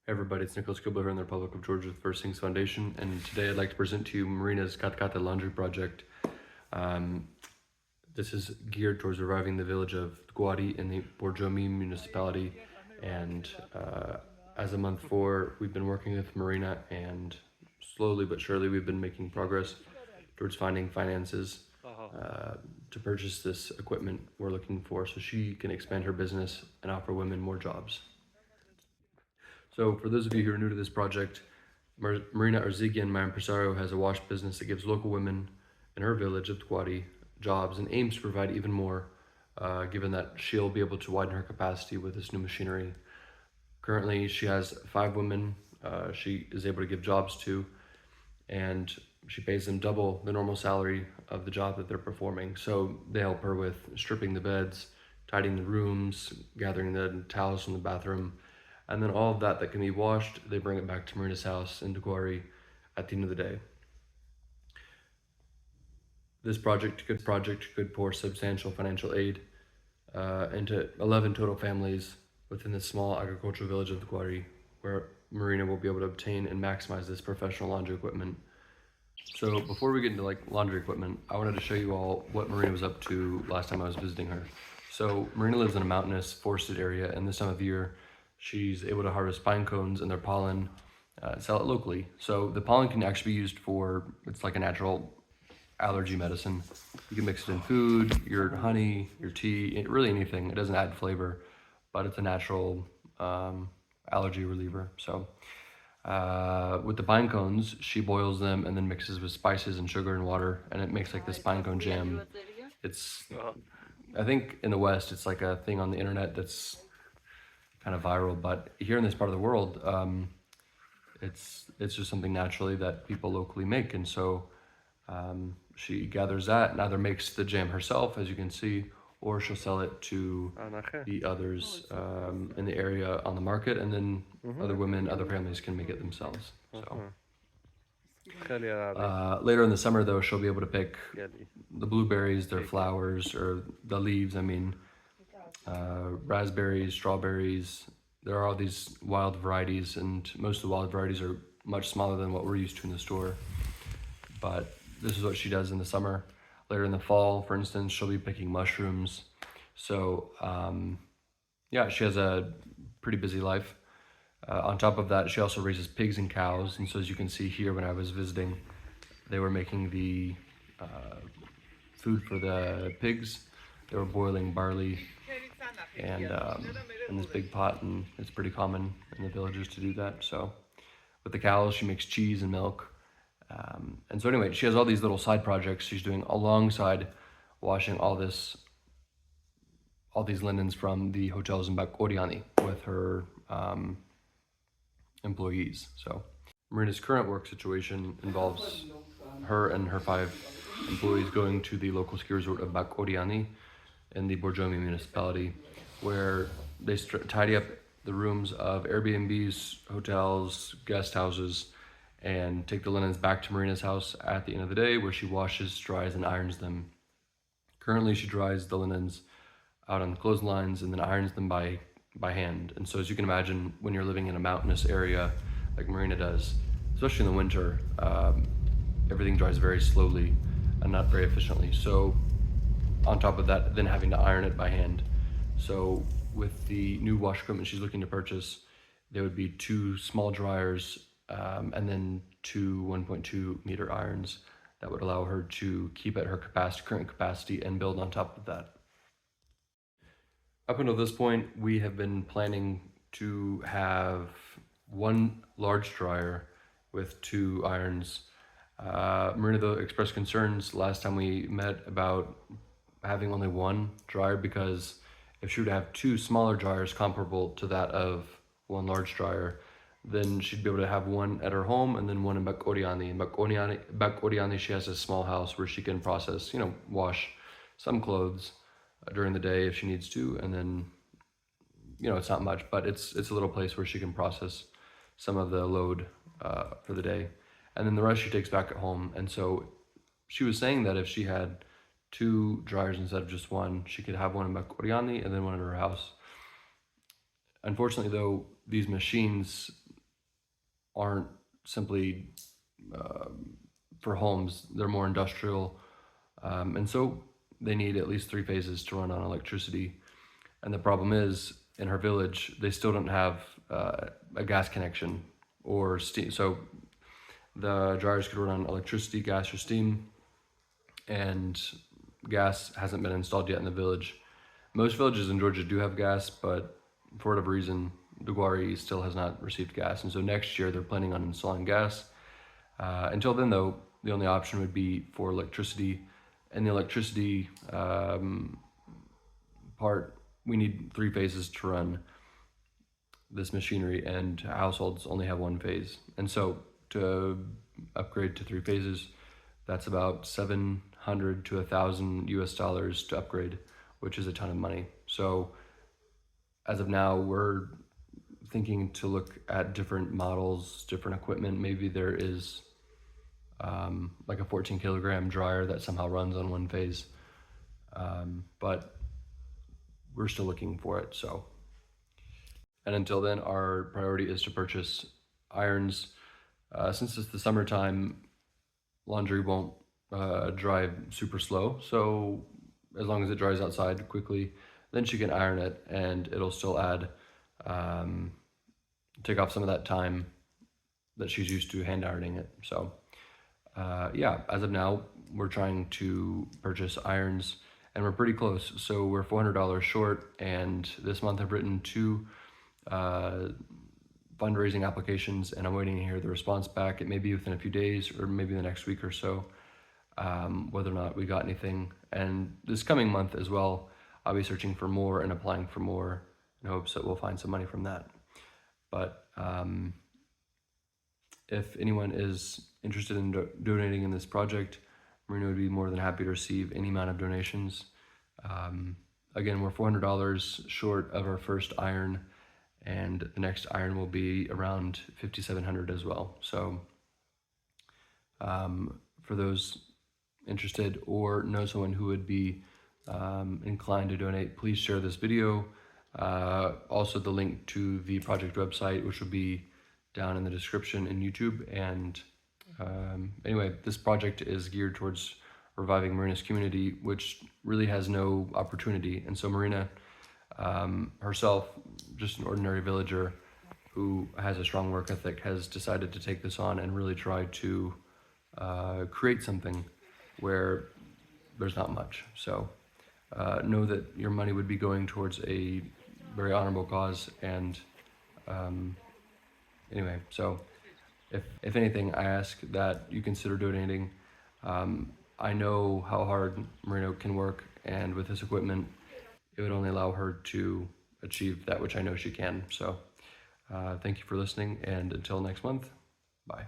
Hey everybody, it's Nicholas Kibler here in the Republic of Georgia with First Things Foundation, and today I'd like to present to you Marina's Katkata laundry project. This is geared towards reviving the village of Guadi in the Borjomi municipality, and as a month 4, we've been working with Marina, and slowly but surely we've been making progress towards finding finances to purchase this equipment we're looking for so she can expand her business and offer women more jobs. So for those of you who are new to this project, Marina Arzigian, my impresario, has a wash business that gives local women in her village of Twadi jobs and aims to provide even more, given that she'll be able to widen her capacity with this new machinery. Currently, she has 5 women she is able to give jobs to, and she pays them double the normal salary of the job that they're performing. So they help her with stripping the beds, tidying the rooms, gathering the towels from the bathroom, and then all of that can be washed, they bring it back to Marina's house in Deguari at the end of the day. This project could pour substantial financial aid into 11 total families within this small agricultural village of Deguari, where Marina will be able to obtain and maximize this professional laundry equipment. So before we get into laundry equipment, I wanted to show you all what Marina was up to last time I was visiting her. So Marina lives in a mountainous, forested area, and this time of year, she's able to harvest pine cones and their pollen, sell it locally. So the pollen can actually be used it's like a natural allergy medicine. You can mix it in food, your honey, your tea, really anything. It doesn't add flavor, but it's a natural allergy reliever. So with the pine cones, she boils them and then mixes with spices and sugar and water, and it makes like this pine cone jam. It's, I think in the West, it's like a thing on the internet that's kind of viral, but here in this part of the world, it's just something naturally that people locally make, and so she gathers that and either makes the jam herself, as you can see, or she'll sell it to the others in the area on the market, and then other women, other families can make it themselves. So later in the summer, though, she'll be able to pick the blueberries, their flowers, or the leaves, I mean, raspberries, strawberries. There are all these wild varieties, and most of the wild varieties are much smaller than what we're used to in the store. But this is what she does in the summer. Later in the fall, for instance, she'll be picking mushrooms. So yeah, she has a pretty busy life. On top of that, she also raises pigs and cows. And so as you can see here, when I was visiting, they were making the food for the pigs. They were boiling barley and in this big pot, and it's pretty common in the villages to do that. So with the cows, she makes cheese and milk. And so anyway, she has all these little side projects she's doing alongside washing all these linens from the hotels in Bakoriani with her employees. So Marina's current work situation involves her and her 5 employees going to the local ski resort of Bakoriani in the Borjomi municipality, where they tidy up the rooms of Airbnbs, hotels, guest houses, and take the linens back to Marina's house at the end of the day, where she washes, dries, and irons them. Currently, she dries the linens out on the clotheslines and then irons them by hand. And so as you can imagine, when you're living in a mountainous area like Marina does, especially in the winter, everything dries very slowly and not very efficiently. So on top of that, then having to iron it by hand. So with the new wash equipment she's looking to purchase, there would be 2 small dryers and then 2 1.2 meter irons that would allow her to keep at her current capacity and build on top of that. Up until this point, we have been planning to have 1 large dryer with 2 irons. Marina, though, expressed concerns last time we met about having only 1 dryer, because if she would have 2 smaller dryers comparable to that of 1 large dryer, then she'd be able to have 1 at her home and then 1 in Bakoriani. In Bakoriani, she has a small house where she can process, wash some clothes during the day if she needs to, and then, it's not much, but it's a little place where she can process some of the load for the day, and then the rest she takes back at home. And so she was saying that if she had 2 dryers instead of just 1, she could have 1 in Bakoriani and then 1 at her house. Unfortunately, though, these machines aren't simply for homes, they're more industrial. And so they need at least 3 phases to run on electricity. And the problem is, in her village, they still don't have a gas connection or steam. So the dryers could run on electricity, gas, or steam, and gas hasn't been installed yet in the village. Most villages in Georgia do have gas, but for whatever reason, Guari still has not received gas. And so next year they're planning on installing gas. Until then, though, the only option would be for electricity. And the electricity part, we need 3 phases to run this machinery, and households only have 1 phase. And so to upgrade to 3 phases, that's about 700 to 1,000 US dollars to upgrade, which is a ton of money. So as of now, we're thinking to look at different models, different equipment. Maybe there is like a 14 kilogram dryer that somehow runs on 1 phase. But we're still looking for it. So, and until then, our priority is to purchase irons. Since it's the summertime, laundry won't dry super slow. So as long as it dries outside quickly, then she can iron it, and it'll still add, take off some of that time that she's used to hand ironing it. So yeah, as of now, we're trying to purchase irons, and we're pretty close. So we're $400 short, and this month I've written 2 fundraising applications, and I'm waiting to hear the response back. It may be within a few days or maybe the next week or so, whether or not we got anything. And this coming month as well, I'll be searching for more and applying for more in hopes that we'll find some money from that. But if anyone is interested in donating in this project, Marina would be more than happy to receive any amount of donations. Again, we're $400 short of our first iron, and the next iron will be around $5,700 as well. So for those interested or know someone who would be inclined to donate, please share this video. Also the link to the project website, which will be down in the description in YouTube. And anyway, this project is geared towards reviving Marina's community, which really has no opportunity. And so Marina herself, just an ordinary villager who has a strong work ethic, has decided to take this on and really try to create something where there's not much. So know that your money would be going towards a very honorable cause. And anyway, so if anything, I ask that you consider donating. I know how hard Marina can work, and with this equipment, it would only allow her to achieve that which I know she can. So thank you for listening, and until next month, bye.